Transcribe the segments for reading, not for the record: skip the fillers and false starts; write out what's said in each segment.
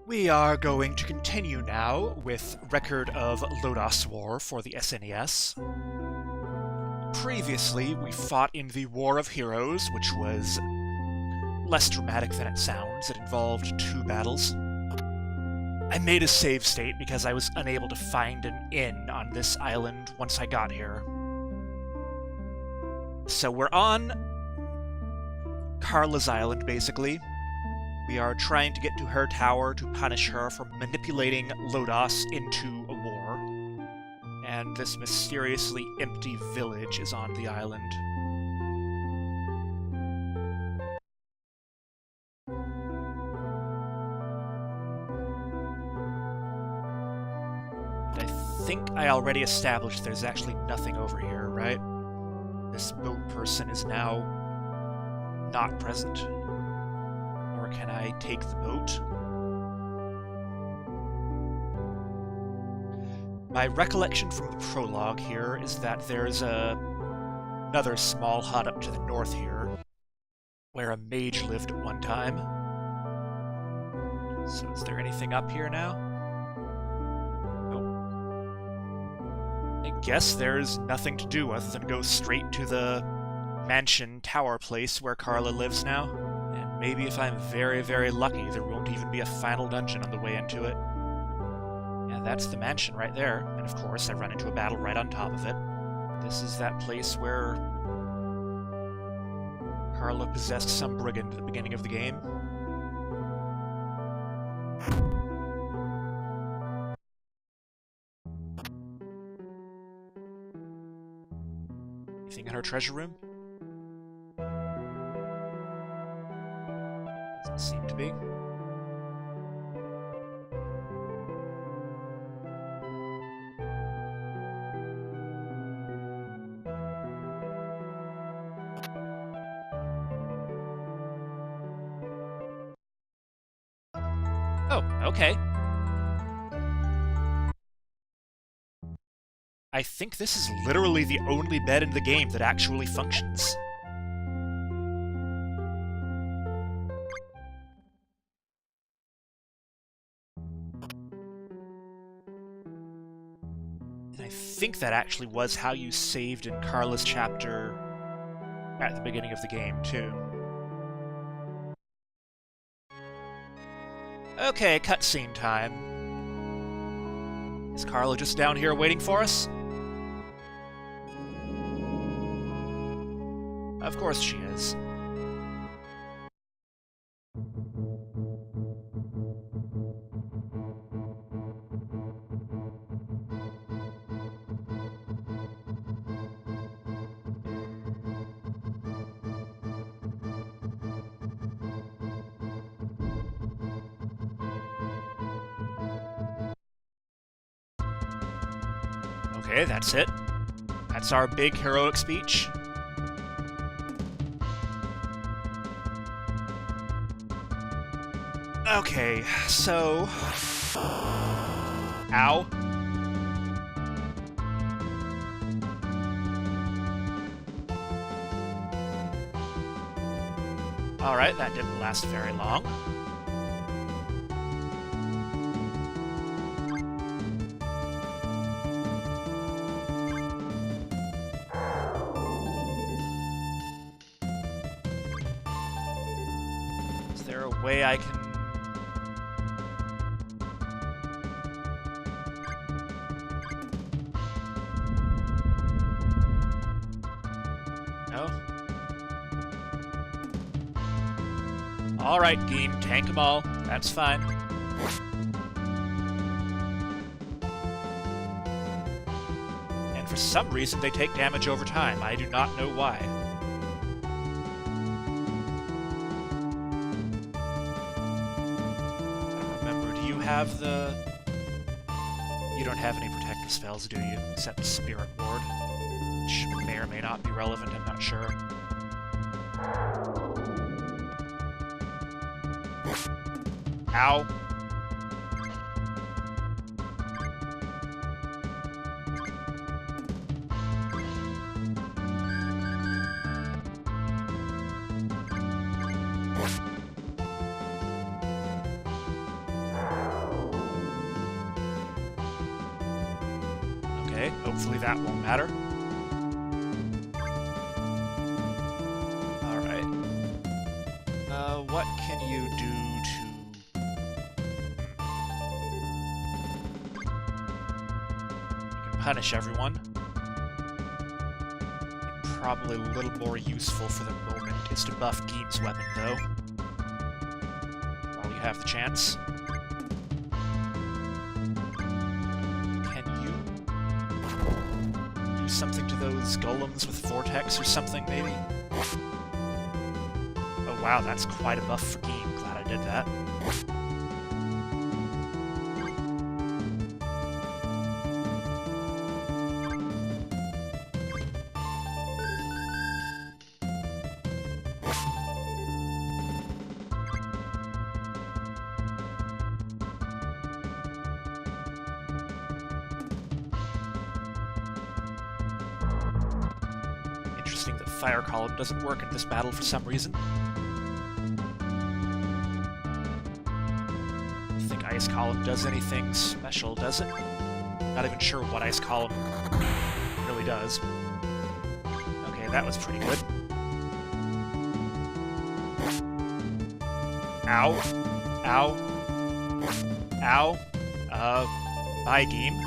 We are going to continue now with Record of Lodoss War for the SNES. Previously, we fought in the War of Heroes, which was less dramatic than it sounds. It involved 2 battles. I made a save state because I was unable to find an inn on this island once I got here. So we're on Karla's island, basically. We are trying to get to her tower to punish her for manipulating Lodoss into a war. And this mysteriously empty village is on the island. And I think I already established there's actually nothing over here, right? This boat person is now not present. Or can I take the boat? My recollection from the prologue here is that there's another small hut up to the north here, where a mage lived at one time. So is there anything up here now? Nope. I guess there's nothing to do other than go straight to the mansion tower place where Karla lives now. And maybe if I'm very, very lucky, there won't even be a final dungeon on the way into it. And that's the mansion right there. And of course, I run into a battle right on top of it. This is that place where Karla possessed some brigand at the beginning of the game. Anything in her treasure room? Doesn't seem to be. Oh, okay. I think this is literally the only bed in the game that actually functions. And I think that actually was how you saved in Karla's chapter at the beginning of the game, too. Okay, cutscene time. Is Karla just down here waiting for us? Of course she is. Okay, that's it. That's our big heroic speech. Okay, so... Ow. Alright, that didn't last very long. Is there a way I can... No? Alright, game, tank them all. That's fine. And for some reason, they take damage over time. I do not know why. I don't remember. Do you have the... You don't have any protective spells, do you? Except Spirit Ward. Which may or may not be relevant, I'm not sure. Ow. Okay, hopefully that won't matter. Alright. What can you do to... You can punish everyone. Probably a little more useful for the moment is to buff Geem's weapon, though. While you have the chance. Can you do something to those golems with Vortex or something, maybe? Oh wow, that's quite a buff for Geem. Glad I did that. Interesting that Fire Column doesn't work in this battle for some reason. I think Ice Column does anything special, does it? Not even sure what Ice Column really does. Okay, that was pretty good. Ow. Ow. Ow. Bye, Geem.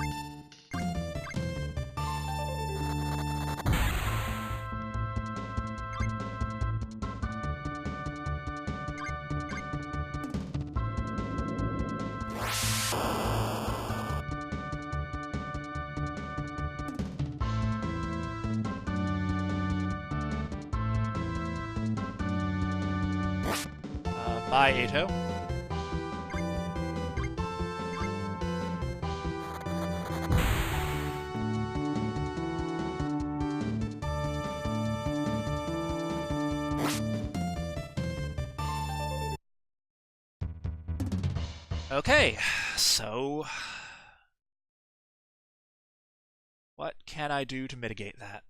Bye, Ato. Okay, so... what can I do to mitigate that?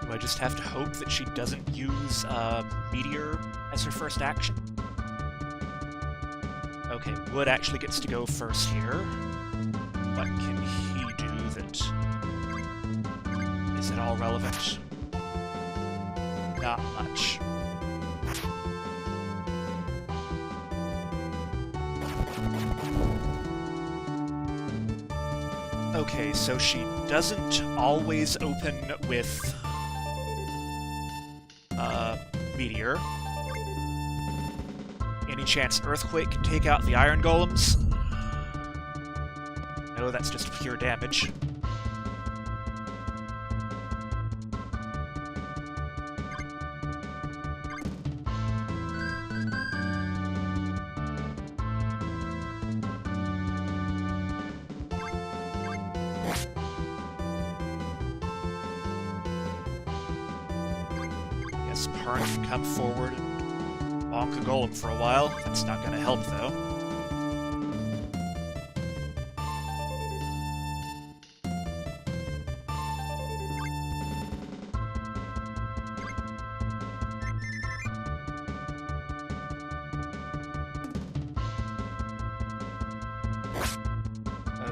Do I just have to hope that she doesn't use Meteor as her first action? Okay, Wood actually gets to go first here. What can he do that is at all relevant? Not much. Okay, so she doesn't always open with Meteor. Any chance Earthquake can take out the Iron Golems? No, that's just pure damage. Parn can come forward and bonk a golem for a while. That's not going to help, though.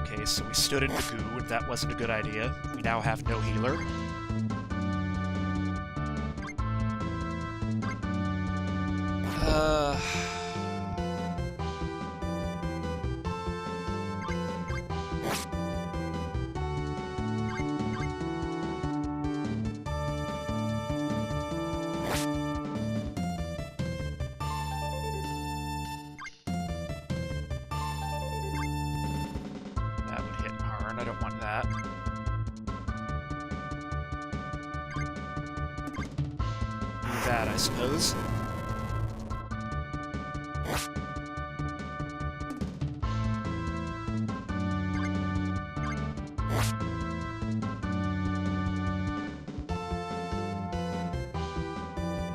Okay, so we stood in the goo, and that wasn't a good idea. We now have no healer. That would hit Parn. I don't want that. Do that, I suppose.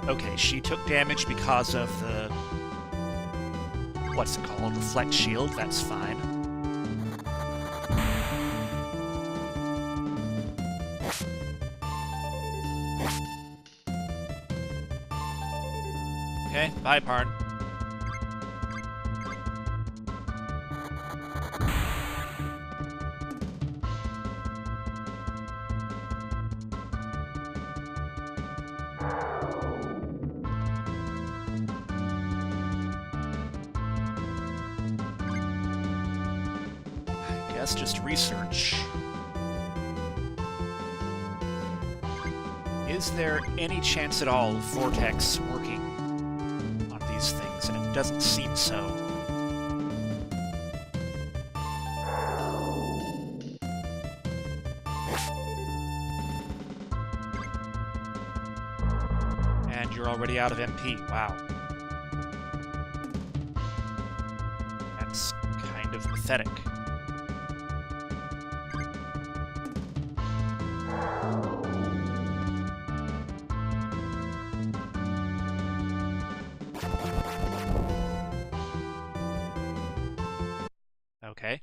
Okay, she took damage because of the... what's it called? Reflect Shield, that's fine. Okay, bye, Parn. guess just research. Is there any chance at all of Vortex working on these things? And it doesn't seem so. And you're already out of MP. Wow. That's kind of pathetic. Okay.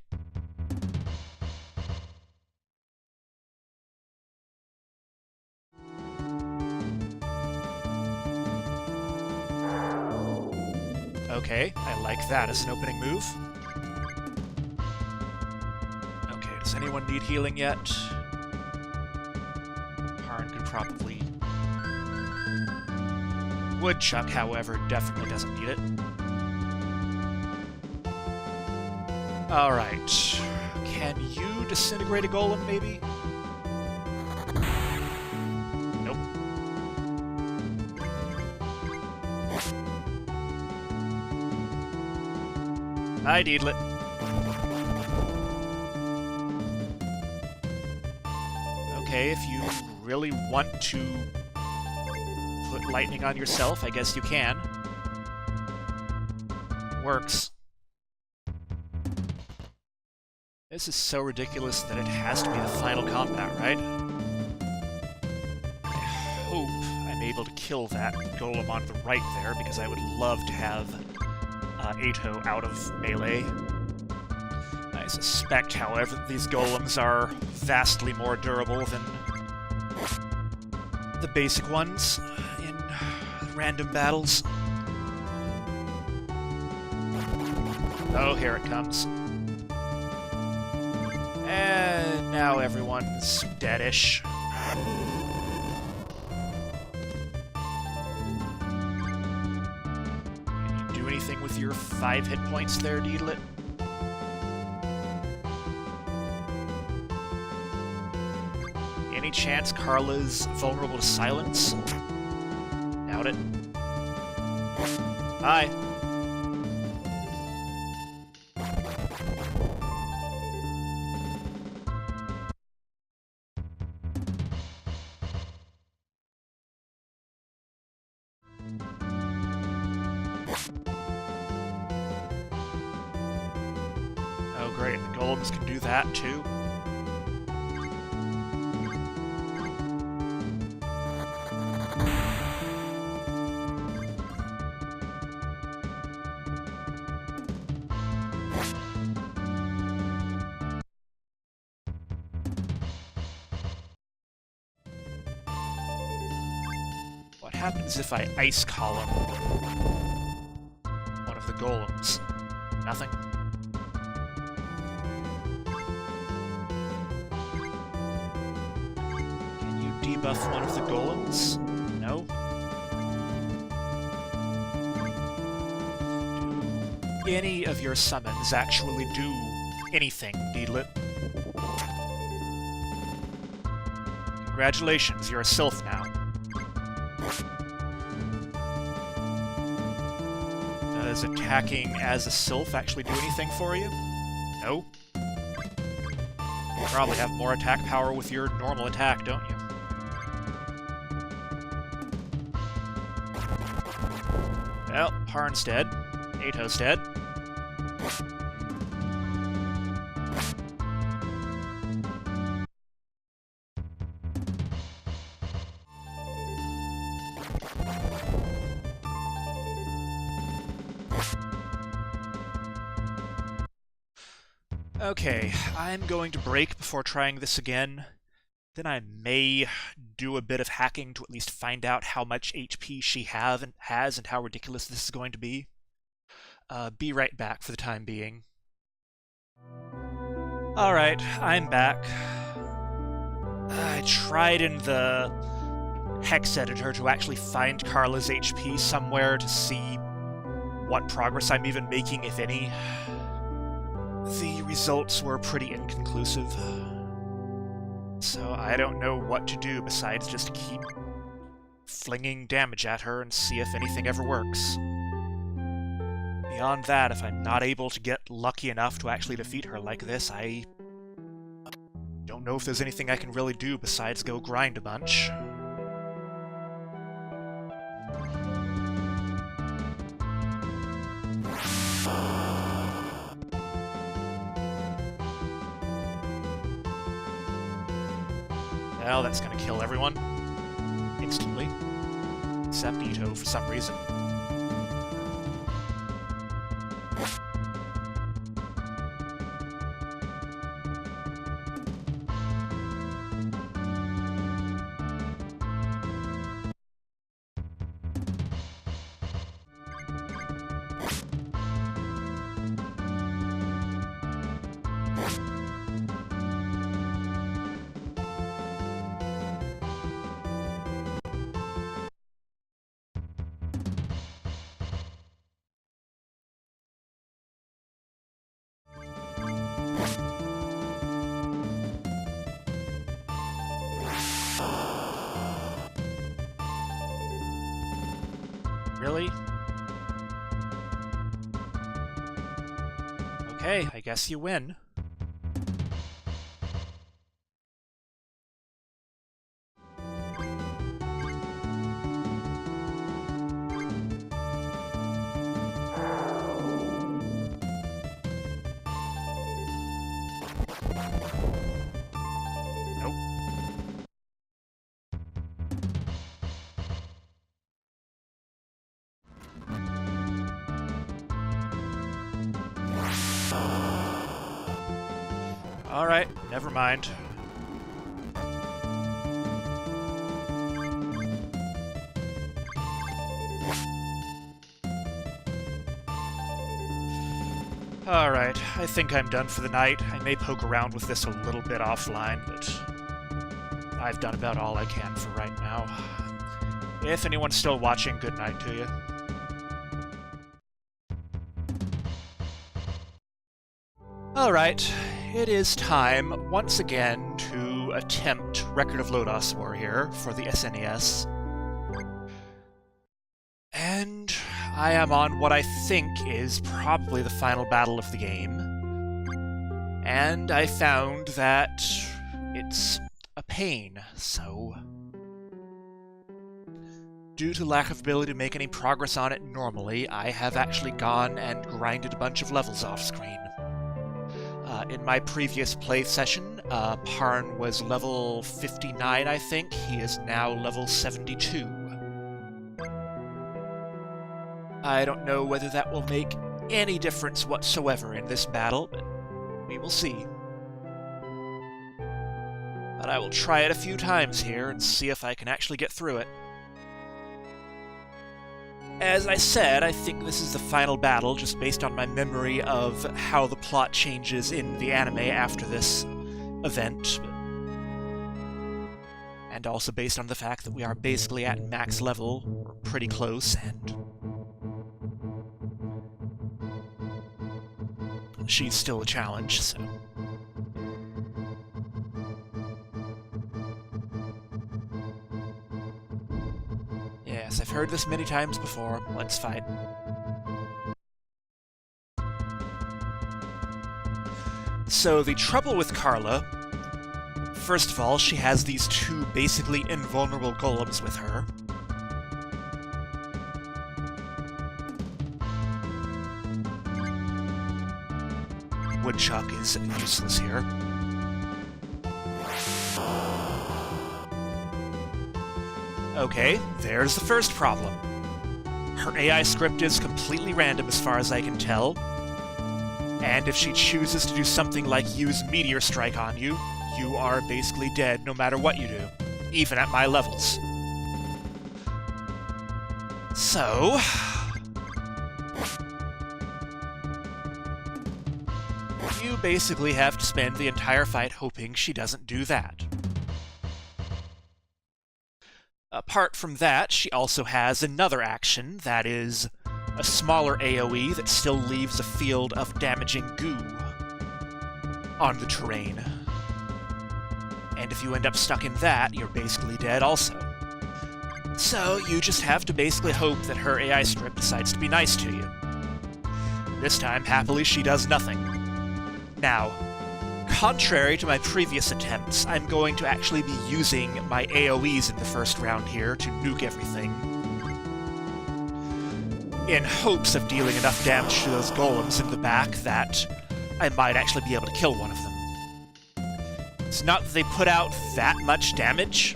Okay, I like that as an opening move. Okay, does anyone need healing yet? Harn could probably... Woodchuck, however, definitely doesn't need it. Alright. Can you disintegrate a golem, maybe? Nope. Hi, Deedlit. Okay, if you really want to put lightning on yourself, I guess you can. Works. This is so ridiculous that it has to be the final combat, right? I hope I'm able to kill that golem on the right there, because I would love to have Roudosu-Tou out of melee. I suspect, however, these golems are vastly more durable than the basic ones in random battles. Oh, here it comes. And now everyone's deadish. Can you do anything with your 5 hit points there, Deedlit? Any chance Karla's vulnerable to silence? Doubt it. Bye. Oh great, the golems can do that too. What happens if I ice column one of the golems? Nothing? Can you debuff one of the golems? No? Do any of your summons actually do anything, Deedlit? Congratulations, you're a sylph now. Does attacking as a sylph actually do anything for you? No. You probably have more attack power with your normal attack, don't you? Well, Harn's dead. Roudosu-Tou's dead. Okay, I'm going to break before trying this again. Then I may do a bit of hacking to at least find out how much HP she has and how ridiculous this is going to be. Be right back for the time being. Alright, I'm back. I tried in the hex editor to actually find Karla's HP somewhere to see what progress I'm even making, if any. The results were pretty inconclusive. So I don't know what to do besides just keep flinging damage at her and see if anything ever works. Beyond that, if I'm not able to get lucky enough to actually defeat her like this, I don't know if there's anything I can really do besides go grind a bunch. Well, that's gonna kill everyone instantly, except Ito for some reason. Really? Okay, I guess you win. Alright, never mind. Alright, I think I'm done for the night. I may poke around with this a little bit offline, but I've done about all I can for right now. If anyone's still watching, good night to you. Alright, it is time, once again, to attempt Record of Lodoss War here for the SNES. And I am on what I think is probably the final battle of the game. And I found that it's a pain, so due to lack of ability to make any progress on it normally, I have actually gone and grinded a bunch of levels off-screen. In my previous play session, Parn was level 59, I think. He is now level 72. I don't know whether that will make any difference whatsoever in this battle, but we will see. But I will try it a few times here and see if I can actually get through it. As I said, I think this is the final battle, just based on my memory of how the plot changes in the anime after this event. And also based on the fact that we are basically at max level, or pretty close, and she's still a challenge, so yes, I've heard this many times before. Let's fight. So the trouble with Karla, first of all, she has these two basically invulnerable golems with her. Woodchuck is useless here. Okay, there's the first problem. Her AI script is completely random as far as I can tell, and if she chooses to do something like use Meteor Strike on you, you are basically dead no matter what you do, even at my levels. So you basically have to spend the entire fight hoping she doesn't do that. Apart from that, she also has another action that is a smaller AoE that still leaves a field of damaging goo. on the terrain. And if you end up stuck in that, you're basically dead also. So you just have to basically hope that her AI strip decides to be nice to you. This time, happily, she does nothing. Now, contrary to my previous attempts, I'm going to actually be using my AoEs in the first round here to nuke everything, in hopes of dealing enough damage to those golems in the back that I might actually be able to kill one of them. It's not that they put out that much damage,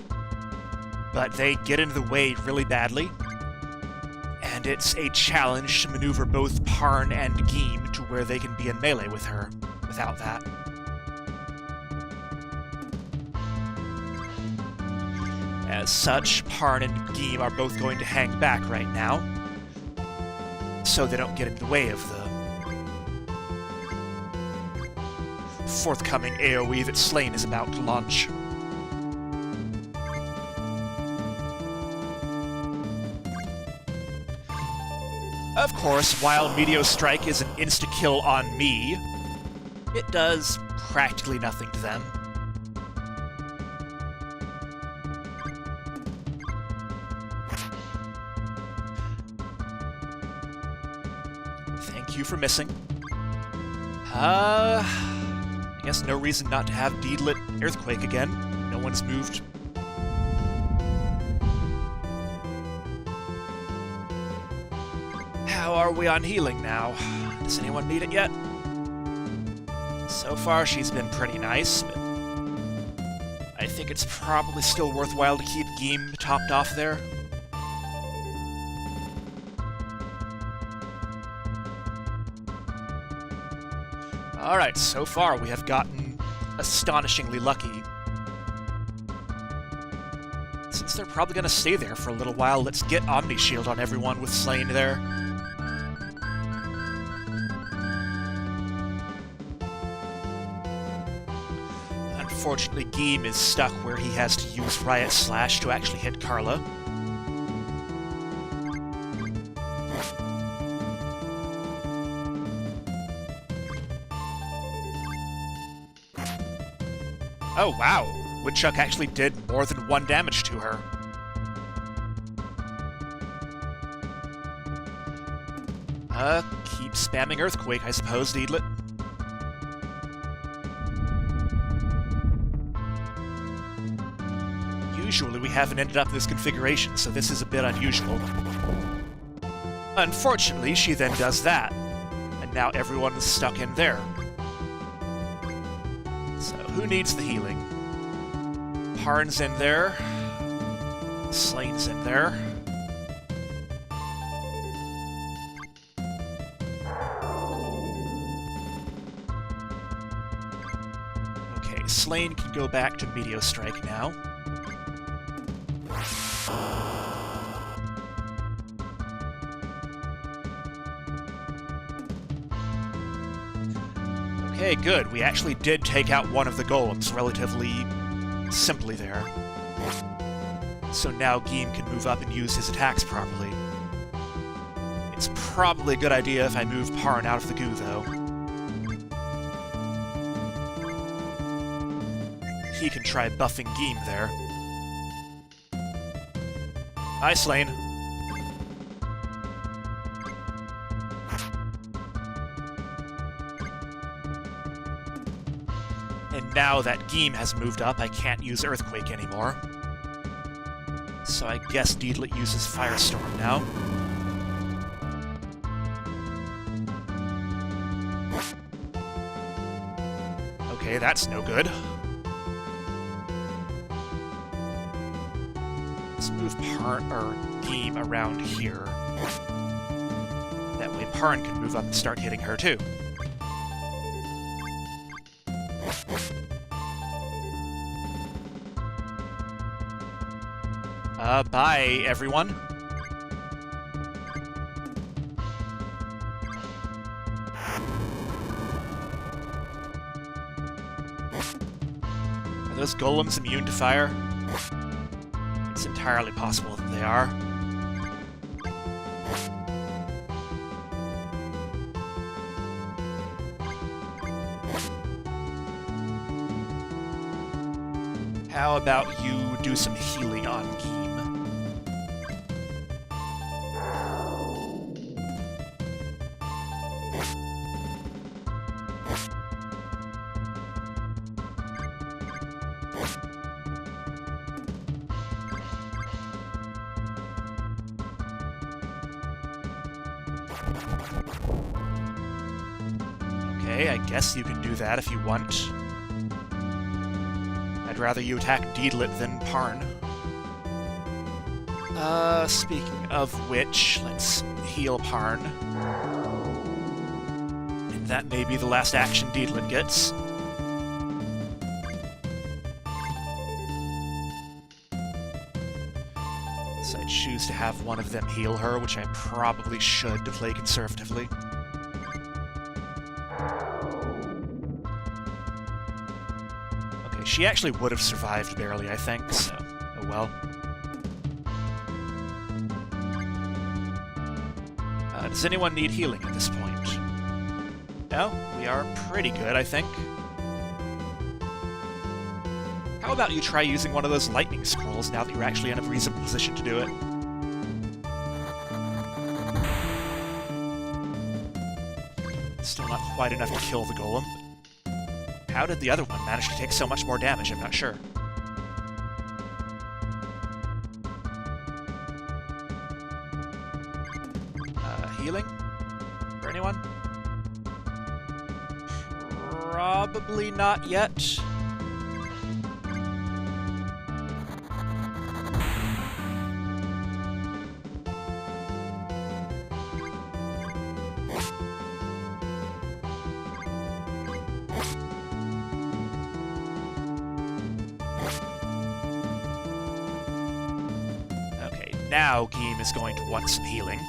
but they get into the way really badly, and it's a challenge to maneuver both Parn and Geem to where they can be in melee with her without that. As such, Parn and Geem are both going to hang back right now, so they don't get in the way of the forthcoming AoE that Slain is about to launch. Of course, while Meteor Strike is an insta-kill on me, it does practically nothing to them. Thank you for missing. I guess no reason not to have Deedlit Earthquake again. No one's moved. How are we on healing now? Does anyone need it yet? So far, she's been pretty nice, but I think it's probably still worthwhile to keep Geem topped off there. Alright, so far we have gotten astonishingly lucky. Since they're probably going to stay there for a little while, let's get Omni Shield on everyone with Slain there. Unfortunately, Geem is stuck where he has to use Riot Slash to actually hit Karla. Oh wow, Woodchuck actually did more than 1 damage to her. Keep spamming Earthquake, I suppose, Deedlit. Usually we haven't ended up in this configuration, so this is a bit unusual. Unfortunately, she then does that, and now everyone is stuck in there. So, who needs the healing? Parn's in there. Slain's in there. Okay, Slain can go back to Meteor Strike now. Okay, good. We actually did take out one of the golems relatively simply there. So now Geem can move up and use his attacks properly. It's probably a good idea if I move Parn out of the goo, though. He can try buffing Geem there. Hi, Slain. And now that Geem has moved up, I can't use Earthquake anymore. So I guess Deedlit uses Firestorm now. Okay, that's no good. Let's move Geem around here. That way Parn can move up and start hitting her too. Bye, everyone. Are those golems immune to fire? It's entirely possible that they are. How about you do some healing on Geem? Okay, I guess you can do that if you want. I'd rather you attack Deedlit than Parn. Speaking of which, let's heal Parn. And that may be the last action Deedlit gets. So I choose to have one of them heal her, which I probably should to play conservatively. She actually would have survived barely, I think, so oh well. Does anyone need healing at this point? No? We are pretty good, I think. How about you try using one of those lightning scrolls now that you're actually in a reasonable position to do it? Still not quite enough to kill the golem. How did the other one manage to take so much more damage? I'm not sure. Healing? For anyone? Probably not yet. Now Geem is going to want some healing.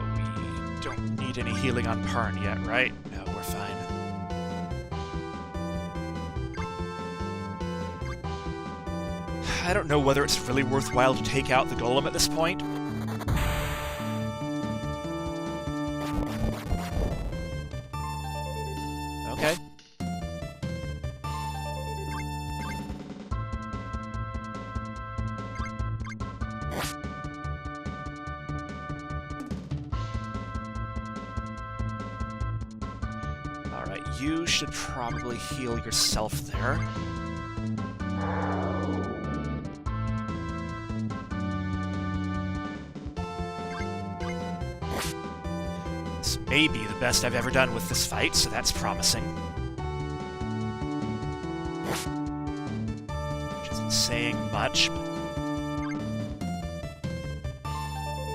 We don't need any healing on Parn yet, right? No, we're fine. I don't know whether it's really worthwhile to take out the golem at this point. Okay. Alright, you should probably heal yourself there. Maybe the best I've ever done with this fight, so that's promising. Which isn't saying much, but...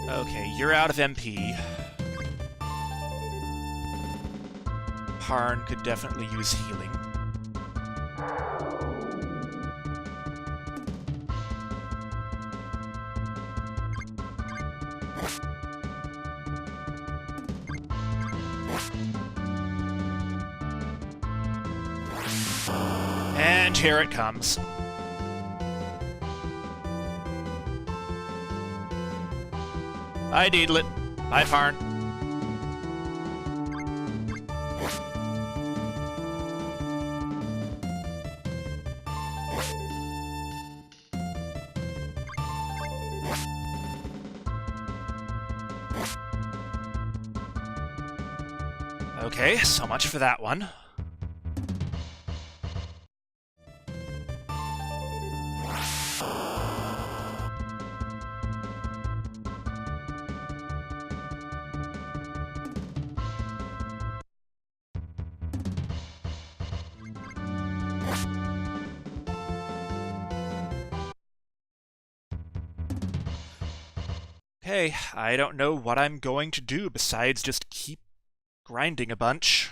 Okay, you're out of MP. Parn could definitely use healing. And here it comes. Bye, Deedlit. Bye, Parn. Okay, so much for that one. Okay, I don't know what I'm going to do besides just keep grinding a bunch.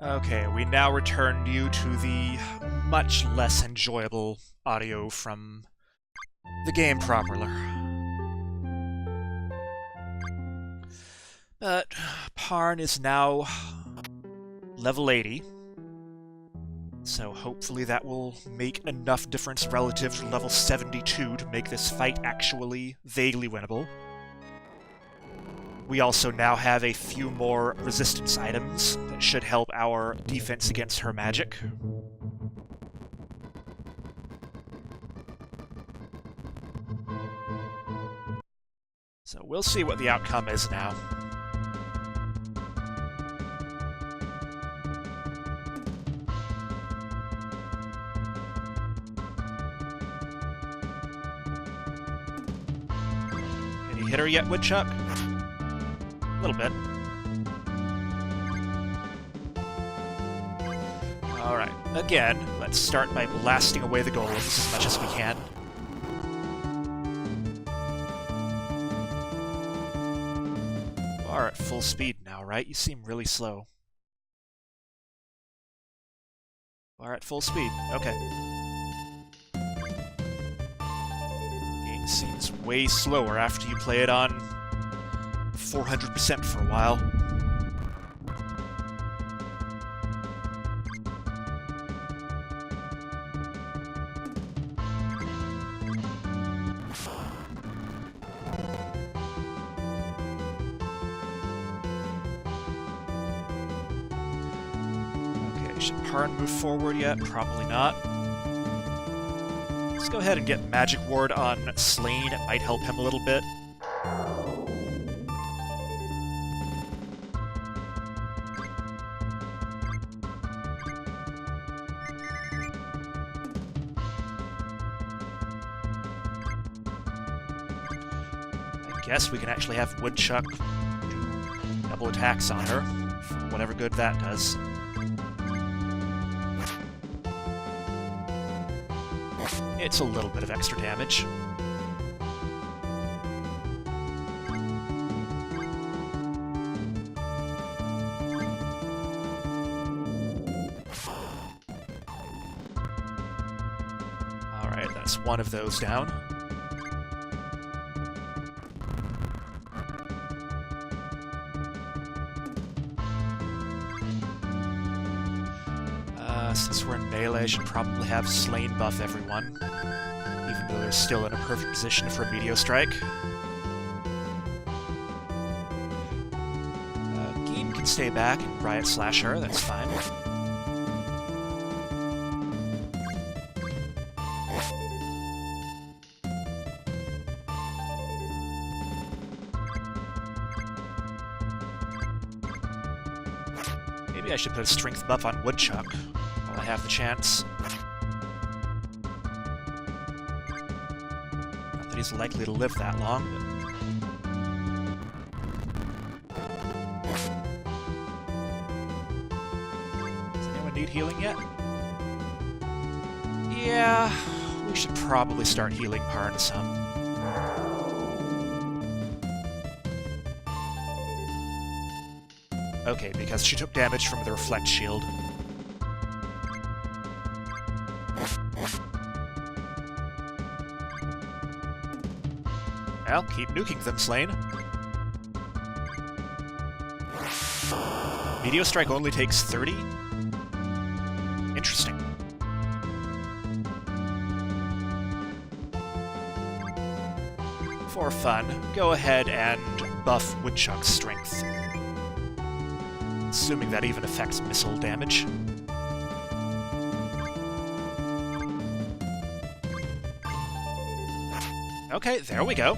Okay, we now return you to the much less enjoyable audio from the game proper. But Parn is now level 80, so hopefully that will make enough difference relative to level 72 to make this fight actually vaguely winnable. We also now have a few more resistance items that should help our defense against her magic. So we'll see what the outcome is now. Can you hit her yet, Woodchuck? A little bit. Alright, again, let's start by blasting away the golems as much as we can. You are at full speed now, right? You seem really slow. You are at full speed. Okay. Game seems way slower after you play it on 400% for a while. Okay, should Parn move forward yet? Probably not. Let's go ahead and get Magic Ward on Slain. It might help him a little bit. I guess we can actually have Woodchuck do double attacks on her, for whatever good that does. It's a little bit of extra damage. Alright, that's one of those down. Since we're in melee, I should probably have Slain buff everyone, even though they're still in a perfect position for a Meteor Strike. Game can stay back and Riot Slash her, that's fine. Maybe I should put a strength buff on Woodchuck. I have the chance. Not that he's likely to live that long, but... Does anyone need healing yet? Yeah, we should probably start healing Parn some. Okay, because she took damage from the Reflect Shield. Well, keep nuking them, Slain. Meteor Strike only takes 30? Interesting. For fun, go ahead and buff Woodchuck's strength. Assuming that even affects missile damage. Okay, there we go.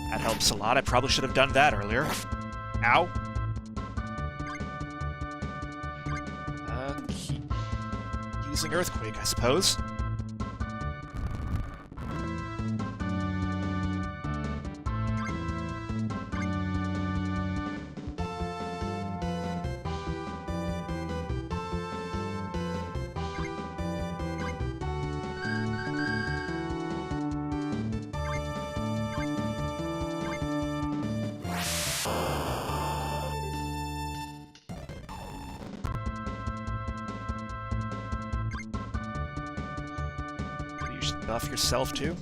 That helps a lot. I probably should have done that earlier. Ow. Keep using Earthquake, I suppose. buff yourself, too.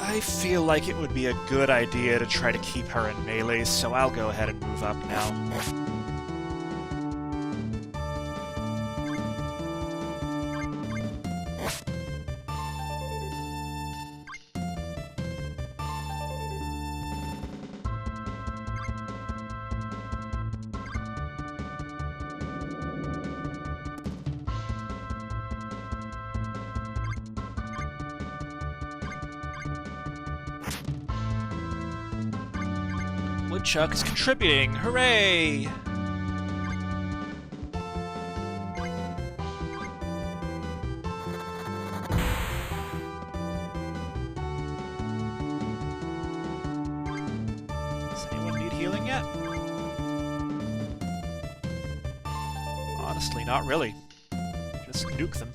I feel like it would be a good idea to try to keep her in melee, so I'll go ahead and move up now. Woodchuck is contributing! Hooray! Does anyone need healing yet? Honestly, not really. Just nuke them.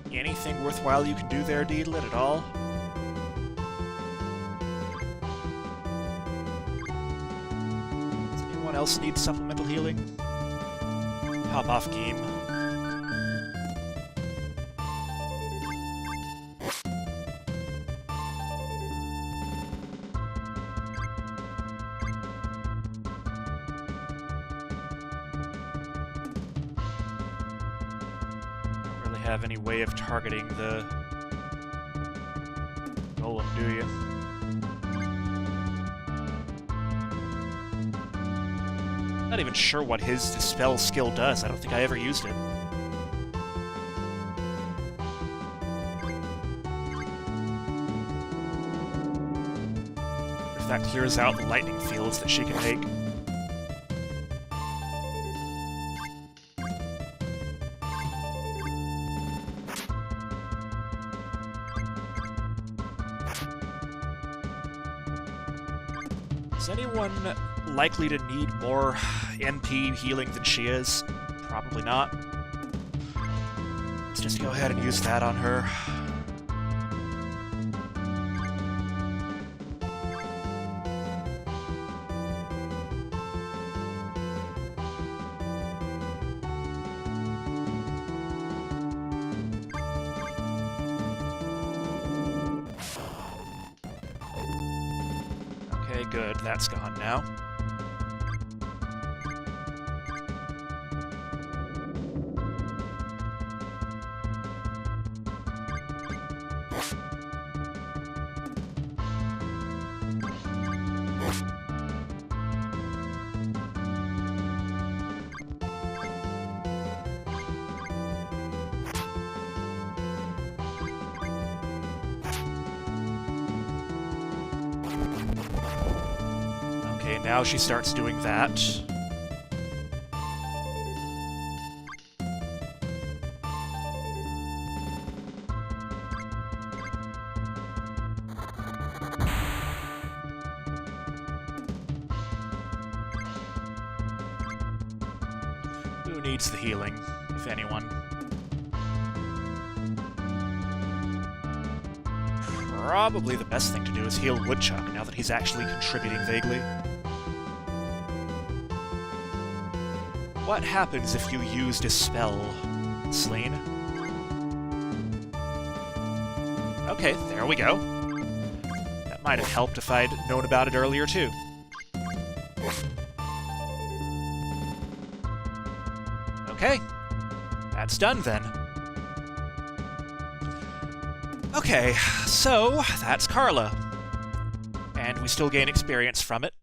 Anything worthwhile you can do there, Deedlit, at all? Does anyone else need supplemental healing? Hop off game. Have any way of targeting the golem, do you? Not even sure what his dispel skill does. I don't think I ever used it. If that clears out the lightning fields that she can make. Is anyone likely to need more MP healing than she is? Probably not. Let's just go ahead and use that on her. Good, that's gone now. Now she starts doing that. Who needs the healing, if anyone? Probably the best thing to do is heal Woodchuck, now that he's actually contributing vaguely. What happens if you used a spell, Sleene? Okay, there we go. That might have helped if I'd known about it earlier, too. Okay, that's done then. Okay, so that's Karla. And we still gain experience from it.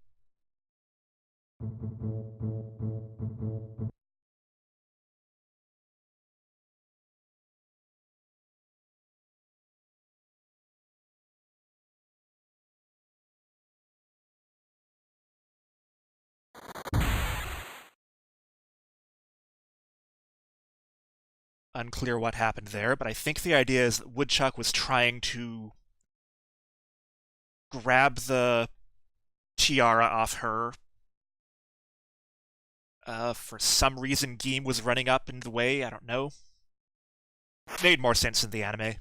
Unclear what happened there, but I think the idea is that Woodchuck was trying to grab the tiara off her. For some reason, Geem was running up in the way, I don't know. Made more sense in the anime.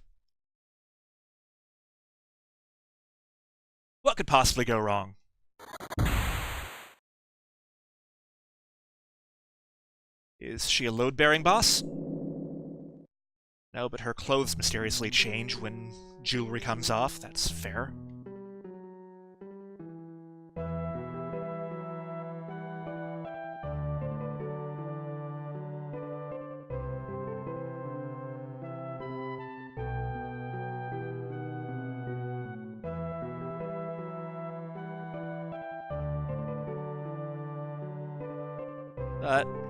What could possibly go wrong? Is she a load-bearing boss? No, but her clothes mysteriously change when jewelry comes off. That's fair.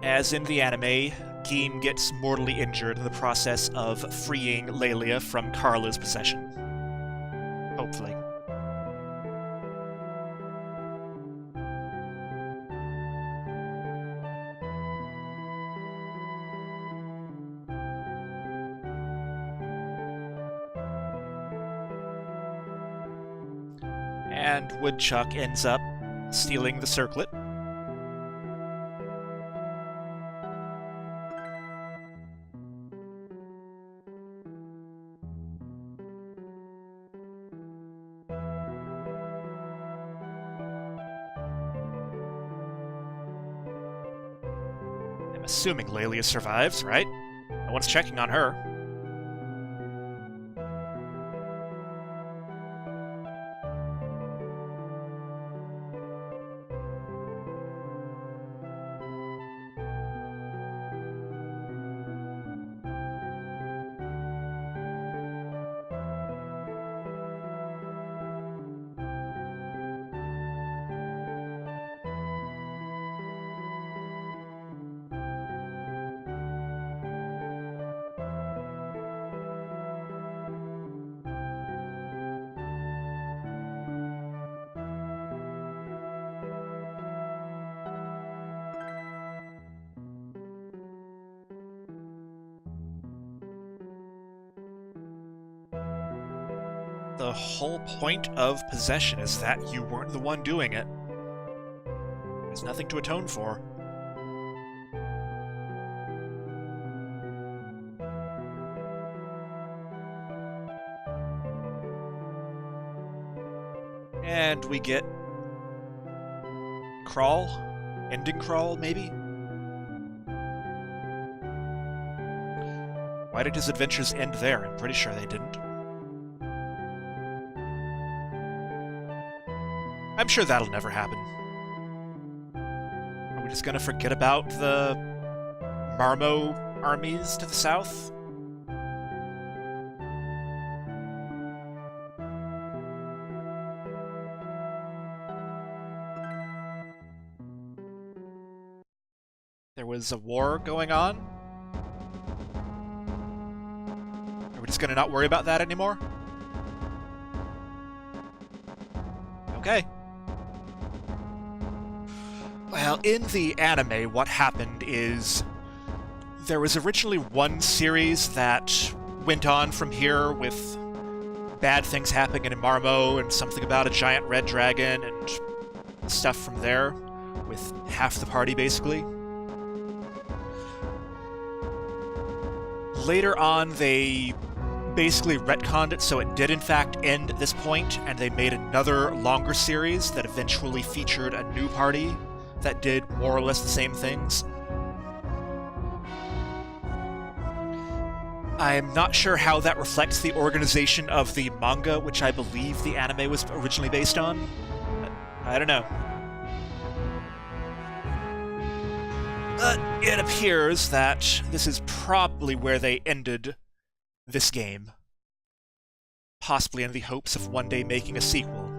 As in the anime, Geem gets mortally injured in the process of freeing Lelia from Karla's possession. Hopefully. And Woodchuck ends up stealing the circlet. Assuming Lelia survives, right? No one's checking on her. The whole point of possession is that you weren't the one doing it. There's nothing to atone for. And we get Crawl? Ending Crawl, maybe? Why did his adventures end there? I'm pretty sure they didn't. I'm sure that'll never happen. Are we just gonna forget about the Marmo armies to the south? There was a war going on? Are we just gonna not worry about that anymore? Okay. Well, in the anime, what happened is there was originally one series that went on from here with bad things happening in Marmo and something about a giant red dragon and stuff from there, with half the party, basically. later on, they basically retconned it so it did in fact end at this point, and they made another longer series that eventually featured a new party that did more or less the same things. I'm not sure how that reflects the organization of the manga, which I believe the anime was originally based on. But I don't know. But it appears that this is probably where they ended this game, possibly in the hopes of one day making a sequel.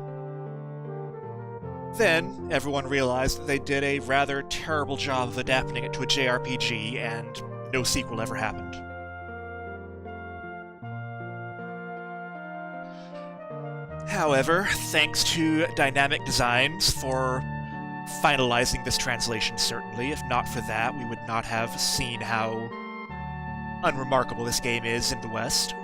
Then, everyone realized that they did a rather terrible job of adapting it to a JRPG, and no sequel ever happened. However, thanks to Dynamic Designs for finalizing this translation, certainly. If not for that, we would not have seen how unremarkable this game is in the West.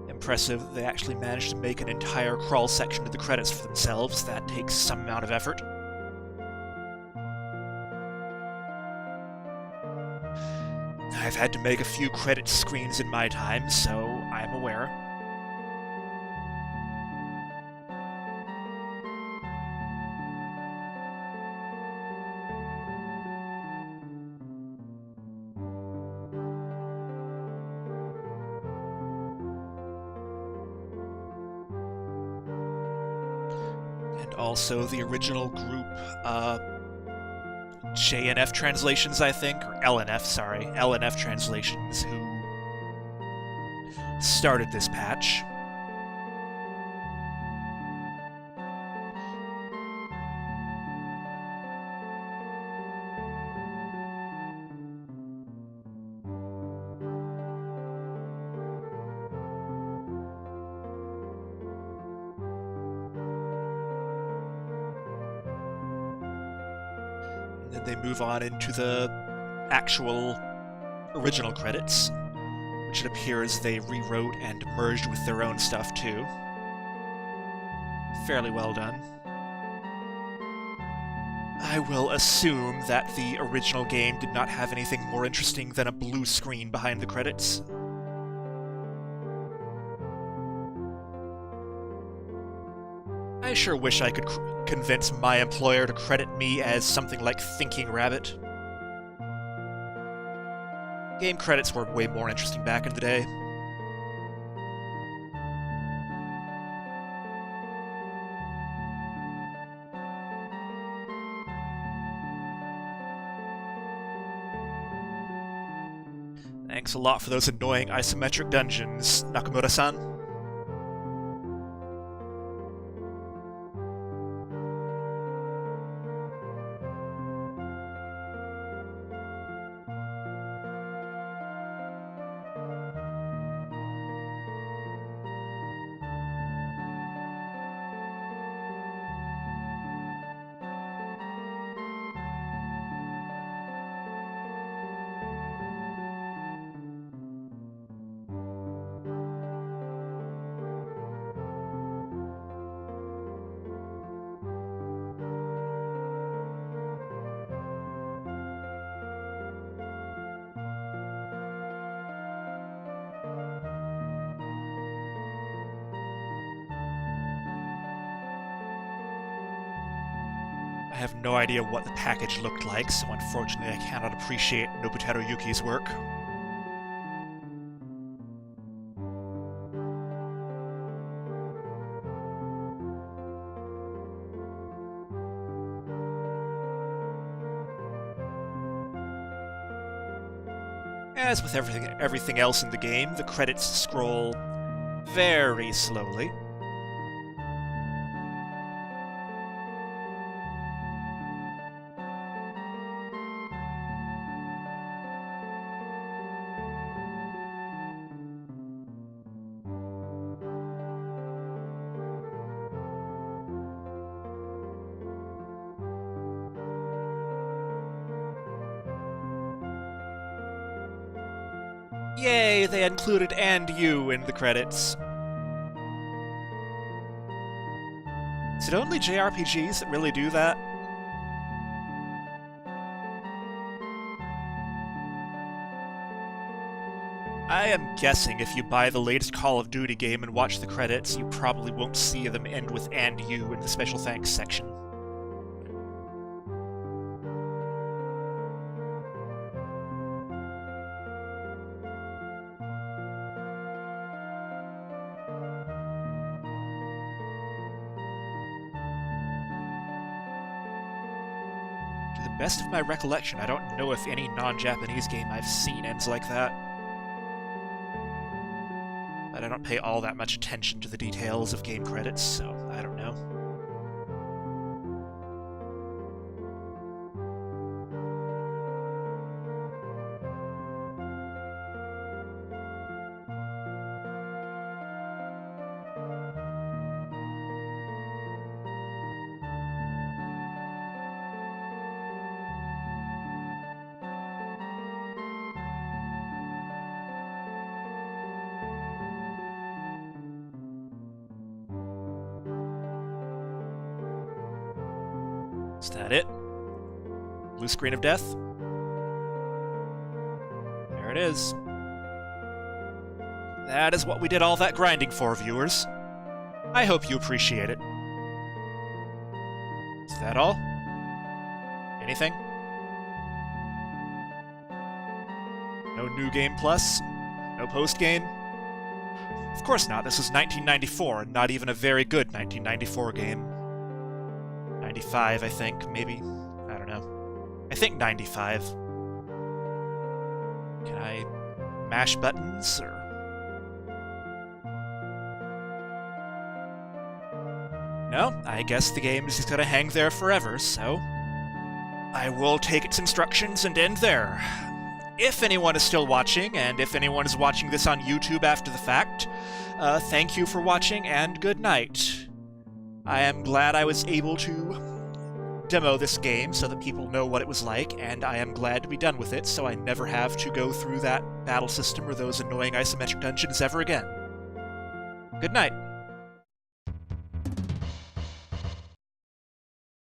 Impressive that they actually managed to make an entire crawl section to the credits for themselves. That takes some amount of effort. I've had to make a few credit screens in my time, so I'm aware. And also the original group, JNF Translations, I think, or LNF, sorry, LNF Translations, who started this patch. And then they move on into the actual original credits, which it appears they rewrote and merged with their own stuff too. Fairly well done. I will assume that the original game did not have anything more interesting than a blue screen behind the credits. I sure wish I could convince my employer to credit me as something like Thinking Rabbit. Game credits were way more interesting back in the day. Thanks a lot for those annoying isometric dungeons, Nakamura-san. I have no idea what the package looked like, so unfortunately I cannot appreciate Nobuteru Yuki's work. As with everything else in the game, the credits scroll very slowly. Yay, they included "and you" in the credits. Is it only JRPGs that really do that? I am guessing if you buy the latest Call of Duty game and watch the credits, you probably won't see them end with "and you" in the special thanks section. To the best of my recollection, I don't know if any non-Japanese game I've seen ends like that. But I don't pay all that much attention to the details of game credits, so I don't know. Is that it? Blue screen of death? There it is. That is what we did all that grinding for, viewers. I hope you appreciate it. Is that all? Anything? No New Game Plus? No post-game? Of course not, this is 1994, and not even a very good 1994 game. 95, I think, maybe. I don't know. I think 95. Can I mash buttons, or... No, I guess the game is just gonna hang there forever, so... I will take its instructions and end there. If anyone is still watching, and if anyone is watching this on YouTube after the fact, thank you for watching, and good night. I am glad I was able to demo this game so that people know what it was like, and I am glad to be done with it so I never have to go through that battle system or those annoying isometric dungeons ever again. Good night.